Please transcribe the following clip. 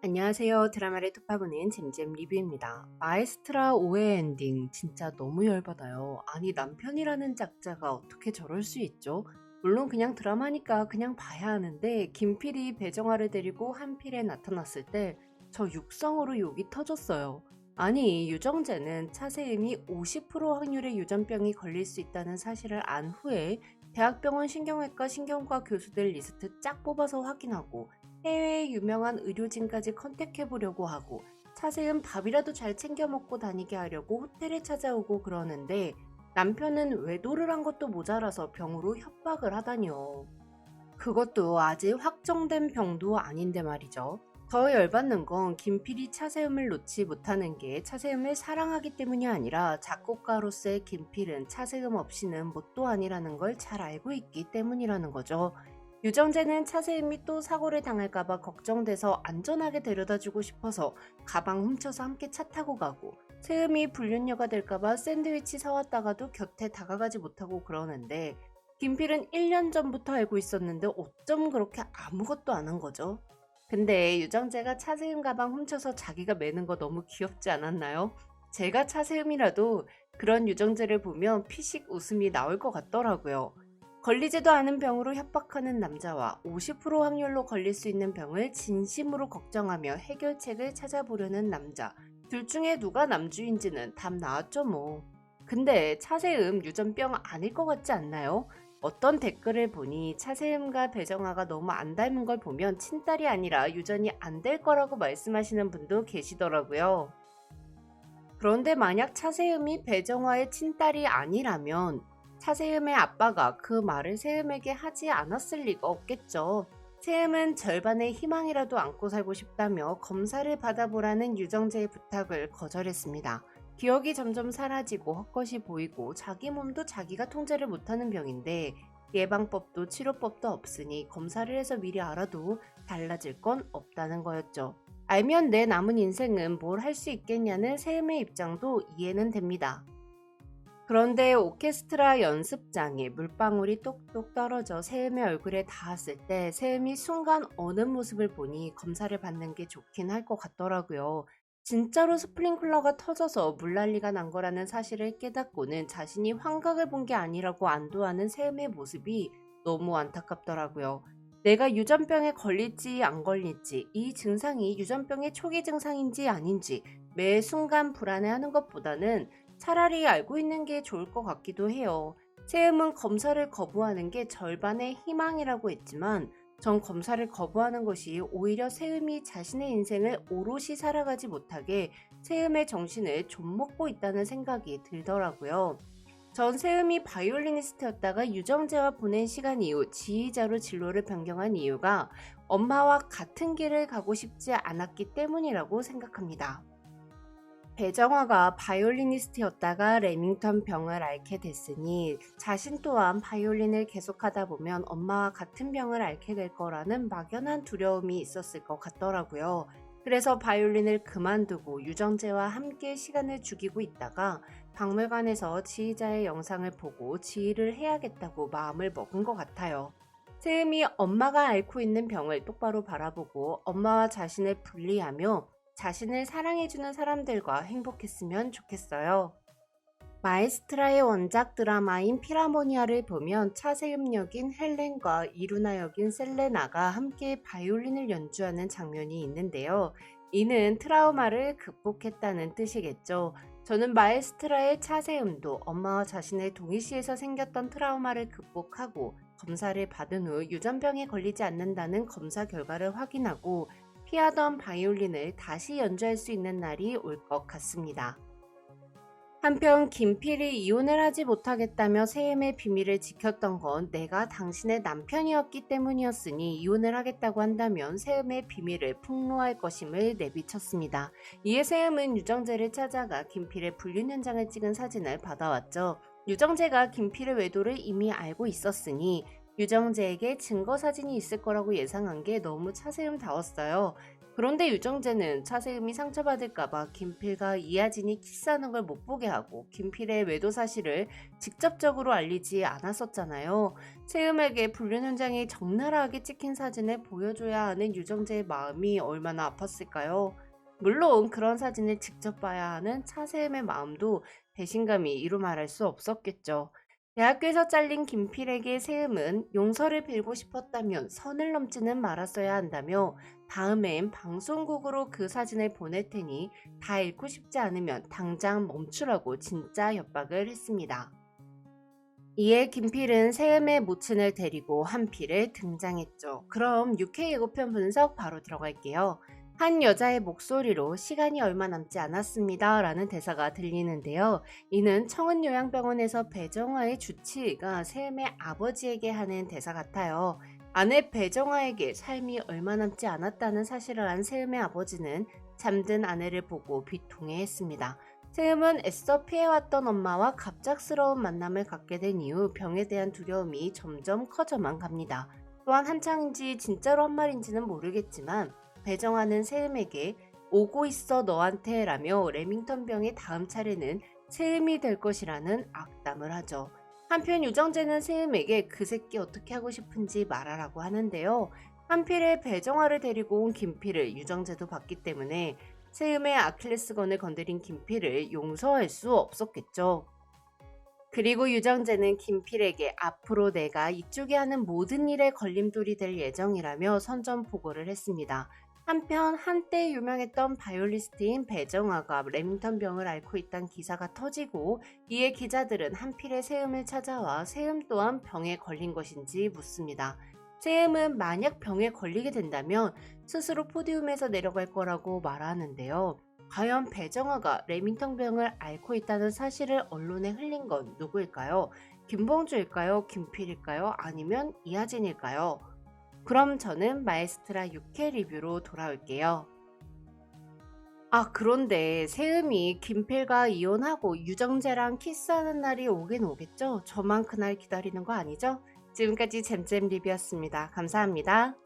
안녕하세요. 드라마를 톱파보는 잼잼 리뷰입니다. 마에스트라 오해 엔딩 진짜 너무 열받아요. 아니 남편이라는 짝자가 어떻게 저럴 수 있죠? 물론 그냥 드라마니까 그냥 봐야 하는데 김필이 배정아를 데리고 한필에 나타났을 때 저 육성으로 욕이 터졌어요. 아니 유정재는 차세음이 50% 확률의 유전병이 걸릴 수 있다는 사실을 안 후에 대학병원 신경외과 신경과 교수들 리스트 쫙 뽑아서 확인하고 해외의 유명한 의료진까지 컨택해보려고 하고 차세은 밥이라도 잘 챙겨 먹고 다니게 하려고 호텔에 찾아오고 그러는데 남편은 외도를 한 것도 모자라서 병으로 협박을 하다니요. 그것도 아직 확정된 병도 아닌데 말이죠. 더 열받는 건 김필이 차세음을 놓지 못하는 게 차세음을 사랑하기 때문이 아니라 작곡가로서의 김필은 차세음 없이는 뭣도 아니라는 걸 잘 알고 있기 때문이라는 거죠. 유정재는 차세음이 또 사고를 당할까봐 걱정돼서 안전하게 데려다주고 싶어서 가방 훔쳐서 함께 차 타고 가고, 세음이 불륜녀가 될까봐 샌드위치 사왔다가도 곁에 다가가지 못하고 그러는데 김필은 1년 전부터 알고 있었는데 어쩜 그렇게 아무것도 안 한 거죠? 근데 유정재가 차세음 가방 훔쳐서 자기가 매는 거 너무 귀엽지 않았나요? 제가 차세음이라도 그런 유정재를 보면 피식 웃음이 나올 것 같더라고요. 걸리지도 않은 병으로 협박하는 남자와 50% 확률로 걸릴 수 있는 병을 진심으로 걱정하며 해결책을 찾아보려는 남자. 둘 중에 누가 남주인지는 답 나왔죠 뭐. 근데 차세음 유전병 아닐 것 같지 않나요? 어떤 댓글을 보니 차세음과 배정아가 너무 안 닮은 걸 보면 친딸이 아니라 유전이 안 될 거라고 말씀하시는 분도 계시더라고요. 그런데 만약 차세음이 배정아의 친딸이 아니라면 차세음의 아빠가 그 말을 세음에게 하지 않았을 리가 없겠죠. 세음은 절반의 희망이라도 안고 살고 싶다며 검사를 받아보라는 유정재의 부탁을 거절했습니다. 기억이 점점 사라지고 헛것이 보이고 자기 몸도 자기가 통제를 못하는 병인데 예방법도 치료법도 없으니 검사를 해서 미리 알아도 달라질 건 없다는 거였죠. 알면 내 남은 인생은 뭘 할 수 있겠냐는 세음의 입장도 이해는 됩니다. 그런데 오케스트라 연습장에 물방울이 똑똑 떨어져 세음의 얼굴에 닿았을 때 세음이 순간 어는 모습을 보니 검사를 받는 게 좋긴 할 것 같더라고요. 진짜로 스프링클러가 터져서 물난리가 난 거라는 사실을 깨닫고는 자신이 환각을 본 게 아니라고 안도하는 세음의 모습이 너무 안타깝더라고요. 내가 유전병에 걸릴지 안 걸릴지, 이 증상이 유전병의 초기 증상인지 아닌지 매 순간 불안해하는 것보다는 차라리 알고 있는 게 좋을 것 같기도 해요. 세음은 검사를 거부하는 게 절반의 희망이라고 했지만 전 검사를 거부하는 것이 오히려 세음이 자신의 인생을 오롯이 살아가지 못하게 세음의 정신을 좀먹고 있다는 생각이 들더라고요. 전 세음이 바이올리니스트였다가 유정재와 보낸 시간 이후 지휘자로 진로를 변경한 이유가 엄마와 같은 길을 가고 싶지 않았기 때문이라고 생각합니다. 배정화가 바이올리니스트였다가 레밍턴 병을 앓게 됐으니 자신 또한 바이올린을 계속하다 보면 엄마와 같은 병을 앓게 될 거라는 막연한 두려움이 있었을 것 같더라고요. 그래서 바이올린을 그만두고 유정재와 함께 시간을 죽이고 있다가 박물관에서 지휘자의 영상을 보고 지휘를 해야겠다고 마음을 먹은 것 같아요. 세음이 엄마가 앓고 있는 병을 똑바로 바라보고 엄마와 자신을 분리하며 자신을 사랑해주는 사람들과 행복했으면 좋겠어요. 마에스트라의 원작 드라마인 피라모니아를 보면 차세음 역인 헬렌과 이루나 역인 셀레나가 함께 바이올린을 연주하는 장면이 있는데요. 이는 트라우마를 극복했다는 뜻이겠죠. 저는 마에스트라의 차세음도 엄마와 자신의 동일시에서 생겼던 트라우마를 극복하고 검사를 받은 후 유전병에 걸리지 않는다는 검사 결과를 확인하고 피하던 바이올린을 다시 연주할 수 있는 날이 올 것 같습니다. 한편 김필이 이혼을 하지 못하겠다며 세임의 비밀을 지켰던 건 내가 당신의 남편이었기 때문이었으니 이혼을 하겠다고 한다면 세임의 비밀을 폭로할 것임을 내비쳤습니다. 이에 세임은 유정재를 찾아가 김필의 불륜 현장을 찍은 사진을 받아왔죠. 유정재가 김필의 외도를 이미 알고 있었으니 유정재에게 증거 사진이 있을 거라고 예상한 게 너무 차세음다웠어요. 그런데 유정재는 차세음이 상처받을까봐 김필과 이하진이 키스하는 걸 못 보게 하고 김필의 외도 사실을 직접적으로 알리지 않았었잖아요. 세음에게 불륜 현장이 적나라하게 찍힌 사진을 보여줘야 하는 유정재의 마음이 얼마나 아팠을까요? 물론 그런 사진을 직접 봐야 하는 차세음의 마음도 배신감이 이루 말할 수 없었겠죠. 대학교에서 잘린 김필에게 세음은 용서를 빌고 싶었다면 선을 넘지는 말았어야 한다며 다음엔 방송국으로 그 사진을 보낼 테니 다 읽고 싶지 않으면 당장 멈추라고 진짜 협박을 했습니다. 이에 김필은 세음의 모친을 데리고 한필에 등장했죠. 그럼 UK 예고편 분석 바로 들어갈게요. 한 여자의 목소리로 시간이 얼마 남지 않았습니다 라는 대사가 들리는데요. 이는 청운요양병원에서 배정화의 주치의가 세음의 아버지에게 하는 대사 같아요. 아내 배정화에게 삶이 얼마 남지 않았다는 사실을 안 세음의 아버지는 잠든 아내를 보고 비통해했습니다. 세음은 애써 피해왔던 엄마와 갑작스러운 만남을 갖게 된 이후 병에 대한 두려움이 점점 커져만 갑니다. 또한 한창인지 진짜로 한 말인지는 모르겠지만 배정화는 세음에게 오고 있어 너한테 라며 레밍턴 병의 다음 차례는 세음이 될 것이라는 악담을 하죠. 한편 유정재는 세음에게 그 새끼 어떻게 하고 싶은지 말하라고 하는데요. 한필에 배정화를 데리고 온 김필을 유정재도 봤기 때문에 세음의 아킬레스건을 건드린 김필을 용서할 수 없었겠죠. 그리고 유정재는 김필에게 앞으로 내가 이쪽이 하는 모든 일에 걸림돌이 될 예정이라며 선전포고를 했습니다. 한편 한때 유명했던 바이올리스트인 배정화가 레밍턴 병을 앓고 있다는 기사가 터지고 이에 기자들은 한필의 세음을 찾아와 세음 또한 병에 걸린 것인지 묻습니다. 세음은 만약 병에 걸리게 된다면 스스로 포디움에서 내려갈 거라고 말하는데요. 과연 배정화가 레밍턴 병을 앓고 있다는 사실을 언론에 흘린 건 누구일까요? 김봉주일까요? 김필일까요? 아니면 이하진일까요? 그럼 저는 마에스트라 6회 리뷰로 돌아올게요. 그런데 세음이 김필과 이혼하고 유정재랑 키스하는 날이 오긴 오겠죠? 저만 그날 기다리는 거 아니죠? 지금까지 잼잼 리뷰였습니다. 감사합니다.